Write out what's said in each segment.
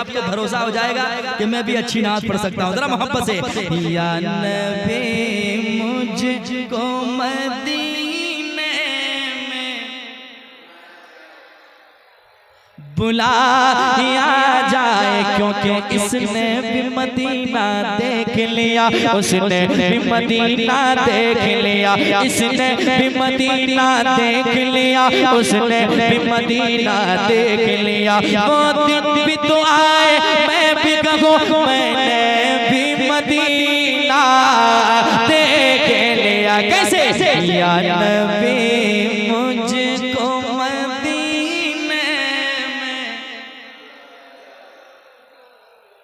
आपको भरोसा हो जाएगा कि मैं भी अच्छी नात पढ़ सकता हूँ। जरा मोहब्बत से या नबी मुझको मदीने में बुलाया जाए, क्योंकि इसने भी मदीना देख लिया, उसने भी मदीना देख लिया, इसने भी मदीना देख लिया, उसने भी मदीना देख लिया। वो दिन भी तो आए मैं भी कहूँ मैंने भी मदीना देख लिया। कैसे? या नबी मुझको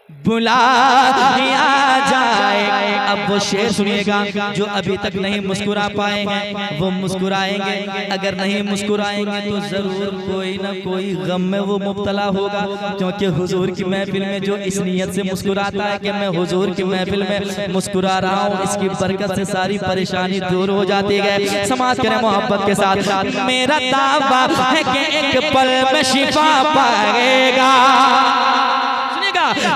बुलाया जाए। अब वो शेर सुनिएगा, जो अभी तक नहीं मुस्कुरा पाए हैं वो मुस्कुराएंगे, अगर नहीं मुस्कुराएंगे तो जरूर कोई ना कोई गम में वो मुब्तला होगा, क्योंकि हुजूर की महफिल में जो इस नियत से मुस्कुराता है कि मैं हुजूर की महफिल में मुस्कुरा रहा हूँ, इसकी बरकत से सारी परेशानी दूर हो जाती है। समाज करें मोहब्बत के साथ। मेरा दावा है कि एक पल में शिफा पाएगा,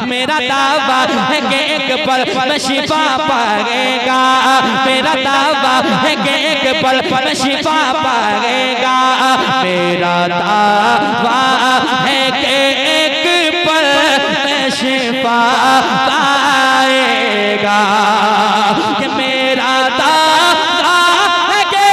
मेरा दावा है कि एक पल में शिफा पाएगा, मेरा दावा है कि एक पल में शिफा पाएगा, मेरा दावा है कि एक पल में शिफा पाएगा, कि मेरा दावा है कि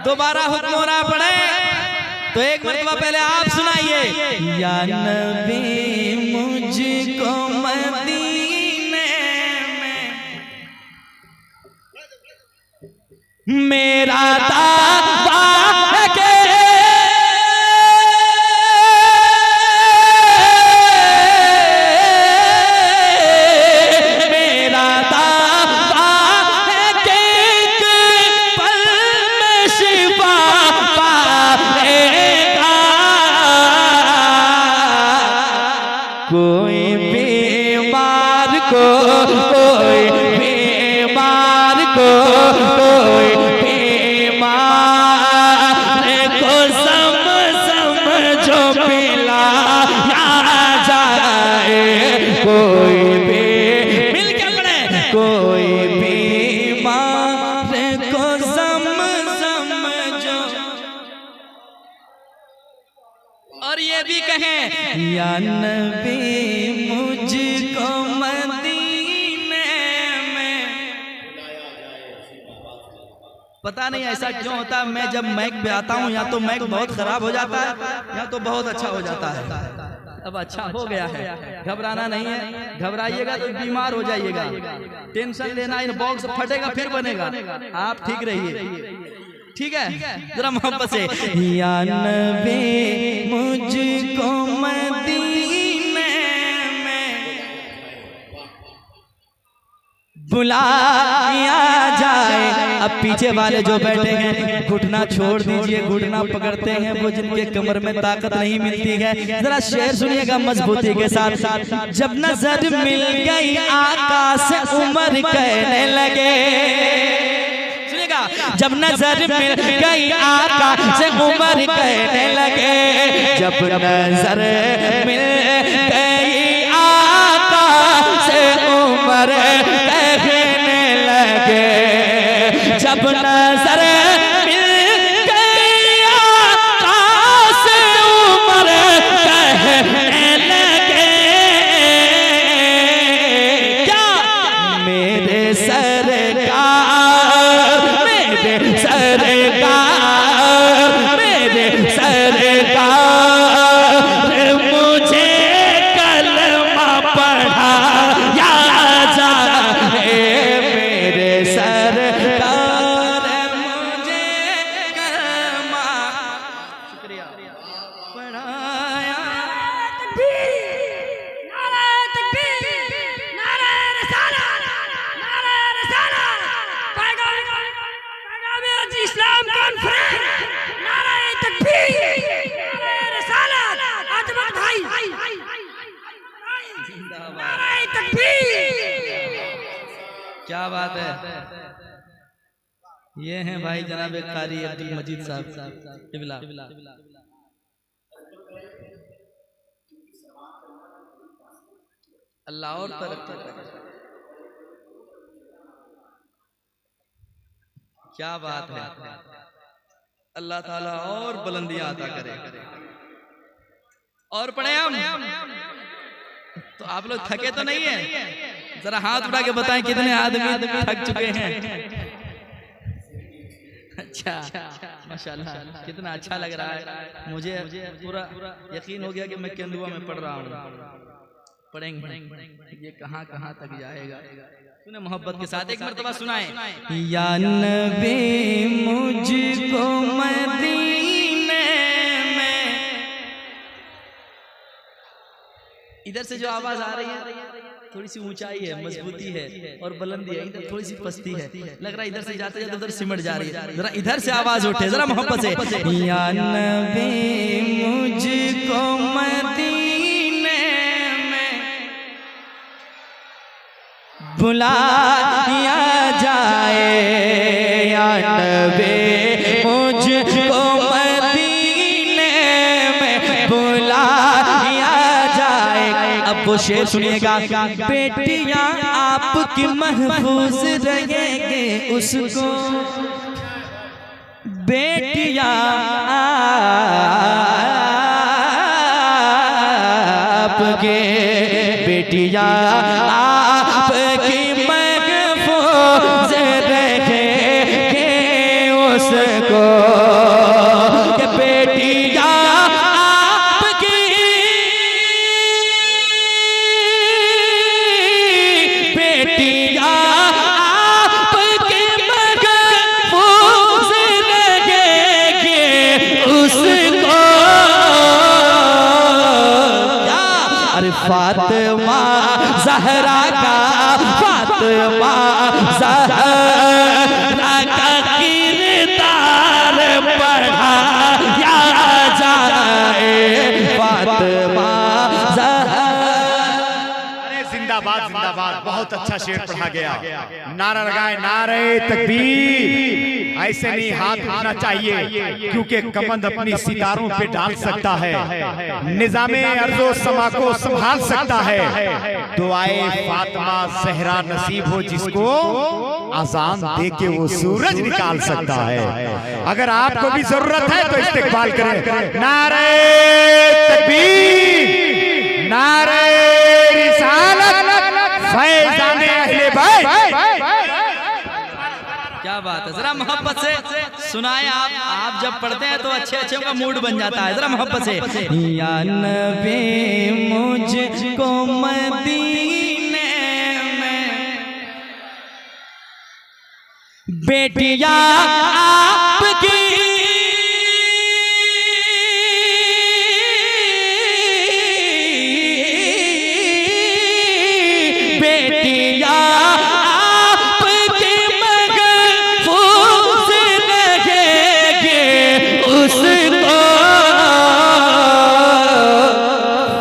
दोबारा हुक्म हो रहा पड़े तो एक मरतबा पहले आप सुनाइए। या नबी मुझको मदीने में मेरा दावा है कि कोई बीमार को, कोई बीमार को, कोई बीमार को समझो पिलाया जाए, कोई मिल के पड़े, कोई बीमार को समझो, और ये भी कहें या नबी मुझको मदीने में। पता नहीं ऐसा क्यों होता है, मैं जब मैक पे आता हूँ या तो मैक बहुत खराब हो जाता है या तो बहुत अच्छा हो जाता है। अब अच्छा हो गया है, घबराना नहीं है, घबराइएगा तो बीमार हो जाइएगा, टेंशन लेना, इन बॉक्स फटेगा फिर बनेगा, आप ठीक रहिए, ठीक है? जरा मोहब्बत से या नबी मुझको मदीने में बुलाया जाए। अब पीछे वाले जो बैठे हैं घुटना छोड़ दीजिए, घुटना पकड़ते हैं वो जिनके कमर में ताकत नहीं मिलती है। जरा शेर सुनिएगा मजबूती के साथ। जब नजर मिल गई आकाश से उमर कहने लगे, जब नजर मिल गई आका से उमर कहने लगे, जब नजर मिल गई आका से उमर कहने लगे, जब नजर मिल गई आका से उमर कहने लगे, क्या मेरे सरकार मेरे सरकार, मेरे सरकार मुझे कलमा पढ़ाया जाए, मेरे सरकार मुझे कलमा शुक्रिया पढ़ाया। नारे तकबीर, नारे रिसालत, नारे रिसालत, पैगाम इस्लाम कॉन्फ्रेंस, नारे तकबीर, नारे रिसालत, अजमत भाई, नारे तकबीर। क्या बात है। ये हैं भाई जनाब कारी अब्दुल मजीद साहब किबला। अल्लाह और तरक्की करे। क्या बात है। अल्लाह ताला और बुलंदियां अता करे। और पढ़े हम तो आप लोग थके तो नहीं है? जरा हाथ उठा के बताएं कितने आदमी थक चुके हैं। अच्छा माशाल्लाह, कितना अच्छा लग रहा है। मुझे पूरा यकीन हो गया कि मैं केंदुआ में पढ़ रहा हूँ। पढ़ेंगे ये कहाँ कहाँ तक जाएगा। सुने मोहब्बत के साथ एक मर्तबा सुनाए। या नबी मुझको मदीने में, इधर से जो आवाज आ रही है थोड़ी सी ऊंचाई है, मजबूती है और बुलंदी है, इधर थोड़ी सी पस्ती है। लग रहा है इधर से जाते जाते उधर सिमट जा रही है। जरा इधर से आवाज उठे जरा मोहब्बत से। या नबी मुझको मदीने में बुलाया जाए, या नबी मुझको मदीने में बुलाया जाए। अब वो शेर सुनिएगा। बेटियां आपकी महफूज रहेंगे उसको, बेटियां आपके, बेटियां आपकी महफूज रहेंगे उसको, कि बेटियां आपकी, बेटियां आपकी महफूज रहेंगे उसको। अरे फातिमा ज़हरा का, फातिमा ज़हरा का किरदार पढ़ाया जाए, फातिमा ज़हरा। अरे जिंदाबाद जिंदाबाद, बहुत अच्छा शेर पढ़ा गया। नारा लगाए, नारे तकबीर। ऐसे नहीं हाथ उठना चाहिए, क्योंकि कमंद अपनी सितारों पे डाल सकता है, निजामे अर्ज़ो समा को संभाल सकता है। दुआए फातिमा ज़हरा नसीब हो जिसको, अजान दे के वो सूरज निकाल सकता है। अगर आपको भी जरूरत है तो इस्तेक़बाल करें। नारे तकबीर, नारे रिसालत, फैज़ाने अहले बैत। क्या बात है। जरा मोहब्बत से सुनाए। आप जब पढ़ते हैं तो अच्छे अच्छे का मूड बन जाता है। जरा मोहब्बत से। या नबी मुझको मदीने में बेटियां आपकी, बेटियां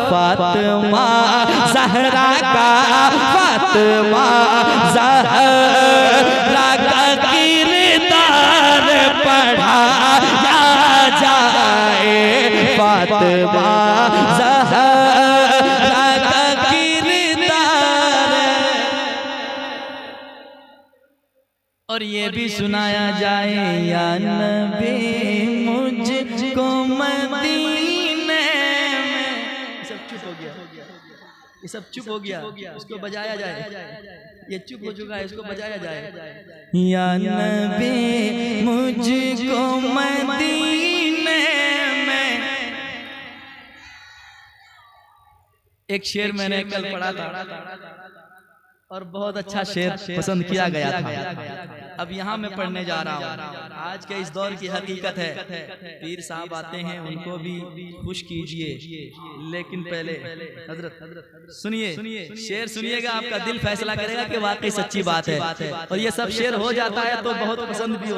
फातिमा ज़हरा का, फातिमा ज़हरा का किरदार पढ़ाया जाए, फातिमा ज़हरा का किरदार। और ये भी सुनाया जाए। या नबी मुझको मदीने में, सब चुप हो गया, ये सब चुप हो गया, उसको बजाया जाए। ये चुप हो चुका है, इसको बजाया जाए। या नबी मुझको मदीने में, एक शेर मैंने कल पढ़ा था और बहुत अच्छा शेर पसंद किया गया था। अब यहाँ मैं पढ़ने जा रहा हूँ। आज के इस दौर की हकीकत है, पीर साहब आते हैं उनको भी खुश कीजिए, लेकिन पहले हजरत सुनिए, शेर सुनिएगा, आपका दिल फैसला करेगा कि वाकई सच्ची बात है। और ये सब शेर हो जाता है तो बहुत पसंद भी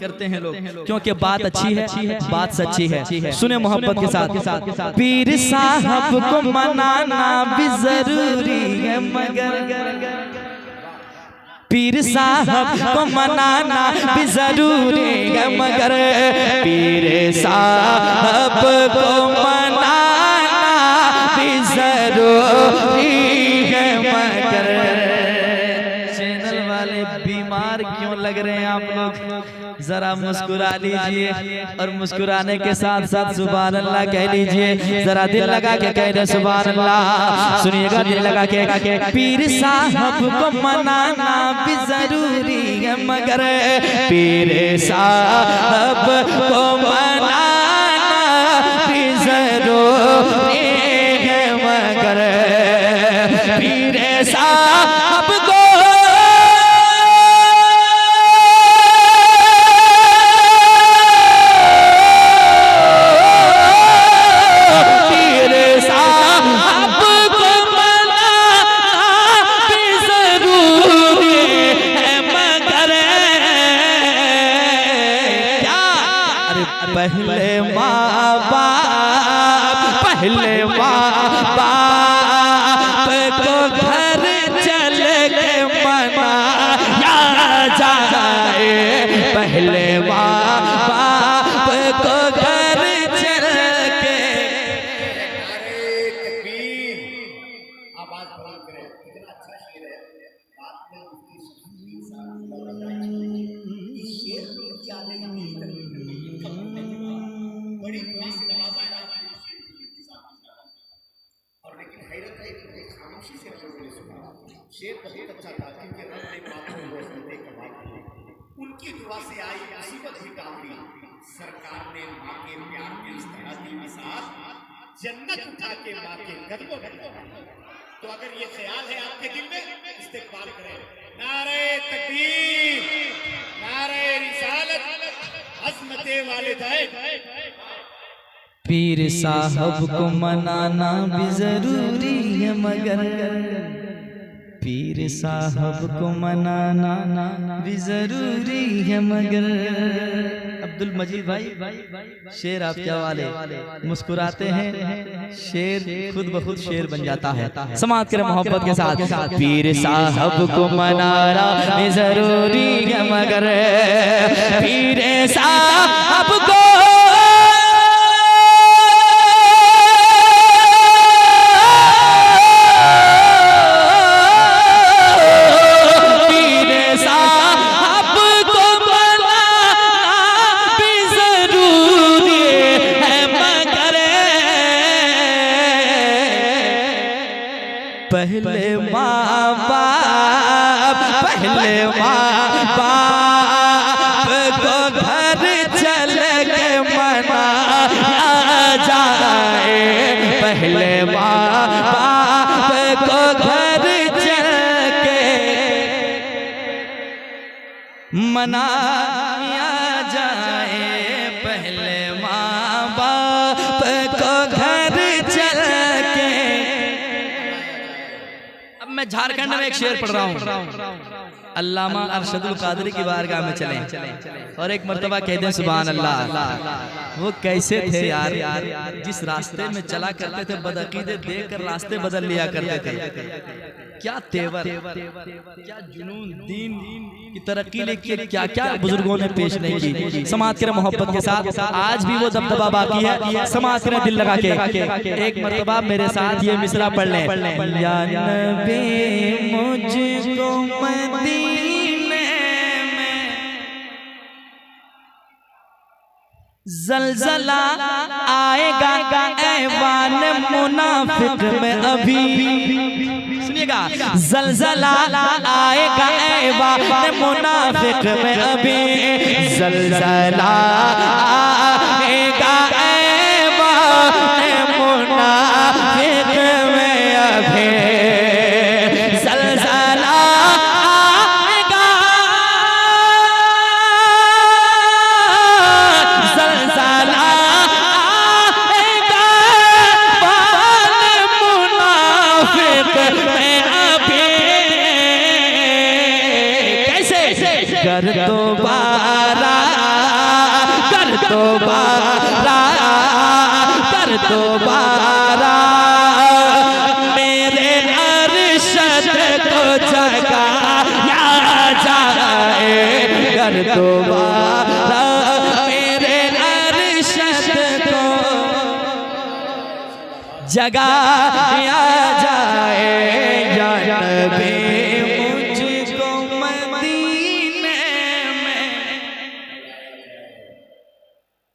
करते हैं लोग, क्योंकि बात अच्छी है, बात सच्ची है। सुने मोहब्बत के साथ। पीर साहब को मनाना भी जरूरी है, मगर पीर साहब को मनाना भी जरूरी है, मगर पीर साहब को मनाना भी जरूरी है, मगर चैनल वाले बीमार क्यों लग रहे हैं आप लोग? जरा मुस्कुरा लीजिए और मुस्कुराने के साथ साथ सुभान अल्लाह कह लीजिए। जरा दिल लगा के कह दे सुभान अल्लाह। सुनिएगा दिल लगा के। पीर साहब को मनाना भी जरूरी है, मगर पीर साहब को मनाना भी जरूरी है, मगर पीर साहब को पहले माँ बाप को घर चल के मनाया जाए। पहले माँ बाप को घर चल के। आवाज बुलंद करें, कितना अच्छा शेर है। बात में उसकी शेर की आने बड़ी दुआ से नवाजा है और लेकिन हैरत है कि खामोशी से लोगों ने सुना। शेर बहुत अच्छा था, क्योंकि रब ने बातों को सुनने के बाद उनकी दुआ से आई मुसीबत ही काफी। सरकार ने माँ के प्यार में इस तरह दी मिसाल, जन्नत उठा के माँ के कदमों में। तो अगर ये ख्याल है आपके दिल में, इस्तेगफार करें। नारे तकबीर, नारे रिसालत, अज़मते वालिदैन। पीर साहब को मनाना भी जरूरी है, मगर पीर साहब को मनाना भी जरूरी है, मगर अब्दुल मजीद भाई शेर आप क्या वाले मुस्कुराते हैं, शेर खुद ब खुद शेर बन जाता है। समाज के मोहब्बत के साथ। पीर साहब को मनाना भी जरूरी है, मगर पीर साहब को पहले माँ बाप को घर चल के मनाया जाए। पहले माँ बाप को घर चल के मनाया जाए। पहले माँ बाप को घर चल के। मैं झारखंड में एक शेर पढ़ रहा हूँ। अल्लामा अरशदुल कादरी की बारगाह में चलें और एक मर्तबा कह दें सुभान अल्लाह। वो कैसे थे यार, जिस रास्ते में चला करते थे बदअकीदे देख कर रास्ते बदल लिया करते थे। क्या तेवर, क्या जुनून, दीन की तरक्की लेके क्या क्या बुजुर्गों ने पेश नहीं की। समाज के मोहब्बत के साथ आज भी वो दबदबा बाकी है। समाज के दिल लगा के एक मर्तबा मेरे साथ ये मिसरा पढ़ लें। या नबी मुझको मदीने में ज़लज़ला आएगा ऐवान मुनाफिक में अभी। सुनिए सुनिएगा, जलजला आएगा ऐवा मुनाफिक में अभी, जलजला आएगा ऐवा मुनाफिक में अभी, जलजला आएगा, जलजला कर दोबारा, कर दोबारा, कर दोबारा मेरे अरशद को जगाया जाए, कर दोबारा मेरे अरशद को जगाया जाए, या नबी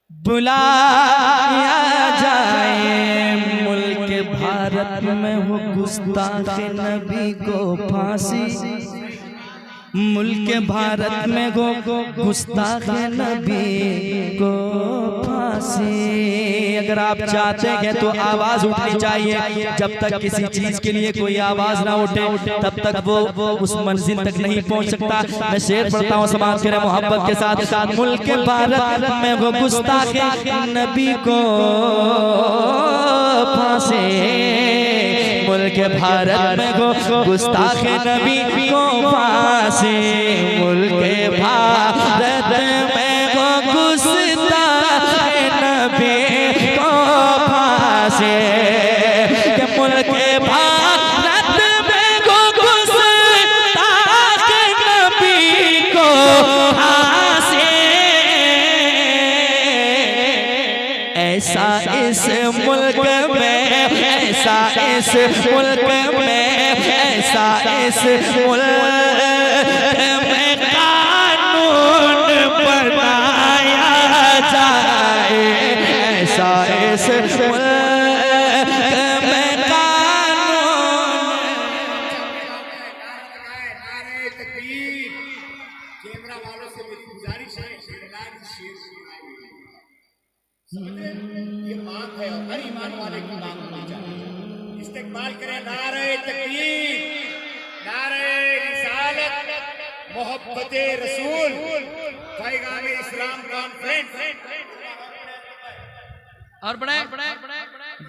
बुलाया जाए। मुल्क भारत में हो गुस्ताख नबी को फांसी, मुल्क भारत में हो गुस्ताख नबी को फांसी। अगर आप चाहते हैं तो आवाज उठनी चाहिए, जब तक किसी चीज के लिए कोई आवाज ना उठे तब तक वो उस मंजिल तक नहीं पहुंच सकता। मैं शेर पढ़ता हूँ समाज के मोहब्बत के साथ। मुल्क भारत में वो गुस्ताख नबी को फांसी, मुल्क भारत में वो गुस्ताख नबी को फांसी, मुल्क भारत में वो गुस्ताख नबी को फांसी, कि मुल्क भारत में वो गुस्ताख नबी को फांसी। ऐसा इस मुल्क में, ऐसा इस मुल्क में, ऐसा इस मुल्क में कानून बनाया जाए, ऐसा इस मुल्क में कानून। नारे तकबीर। कैमरा वालों से मेरी गुजारिश है, ये बात है और हर ईमान वाले की बात होनी चाहिए। इस्तेमाल करें नारे तकबीर, नारे रिसालत, मोहब्बते रसूल, पैगामे इस्लाम कॉन्फ्रेंस। और बड़े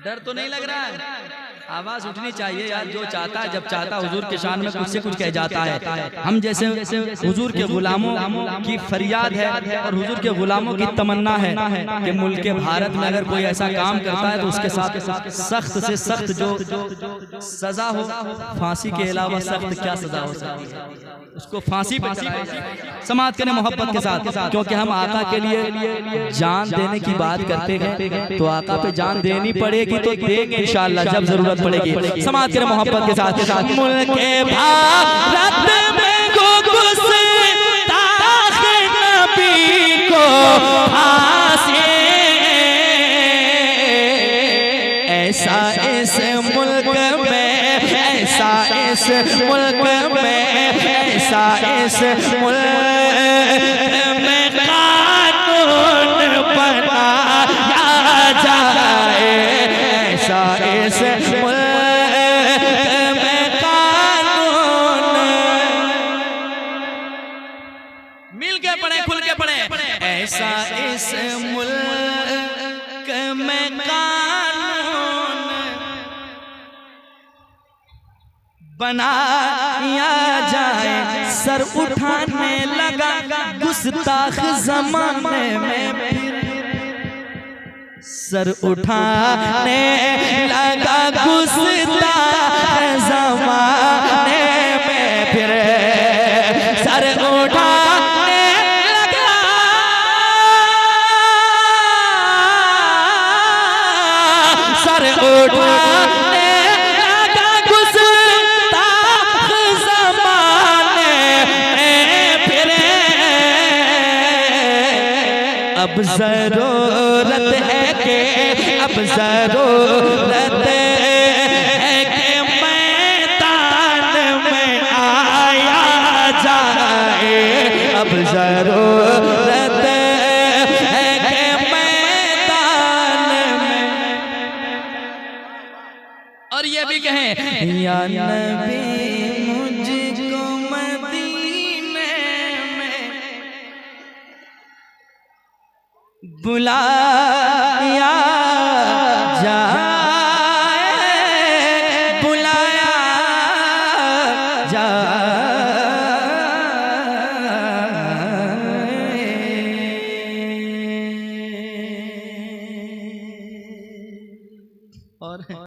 डर तो नहीं लग रहा है? आवाज उठनी चाहिए यार। जो चाहता है, जब चाहता हुजूर के शान में कुछ से कुछ कह जाता है। हम जैसे हुजूर के गुलामों की फरियाद है और हुजूर के गुलामों की तमन्ना है कि मुल्क भारत में अगर कोई ऐसा काम करता है तो उसके साथ सख्त से सख्त जो सजा हो, फांसी के अलावा सख्त क्या सजा हो सकती है, उसको फांसी पे चढ़ाया जाए। समाज के मोहब्बत के साथ, क्योंकि हम आका के लिए जान देने की बात करते हैं तो आका पे जान देनी पड़ेगी तो देंगे इंशाअल्लाह जब जरूरत पड़ेगी। समाज के मोहब्बत के साथ मुल्क भारत में गुस्ताख नबी को फांसी, ऐसा इस मुल्क में, ऐसा इस मुल्क में, ऐसा इस मुल्क में कानून बनाया जाए, ऐसा इस मुल्क में कानून। मिल के पढ़े, खुल के पढ़े। ऐसा इस मुल्क में कानून बनाया जाए। सर उठाने लगा गुस्ताख जमाने में फिर, सर उठाने लगा गुस्ताख जमाने में फिर, सर उठाने लगा, सर उठाने लगा गुस्ताख जमाने में फिर। अब जरूरत है कि, अब जरूरत है कि मैदान नबी मुझको मदीने में बुला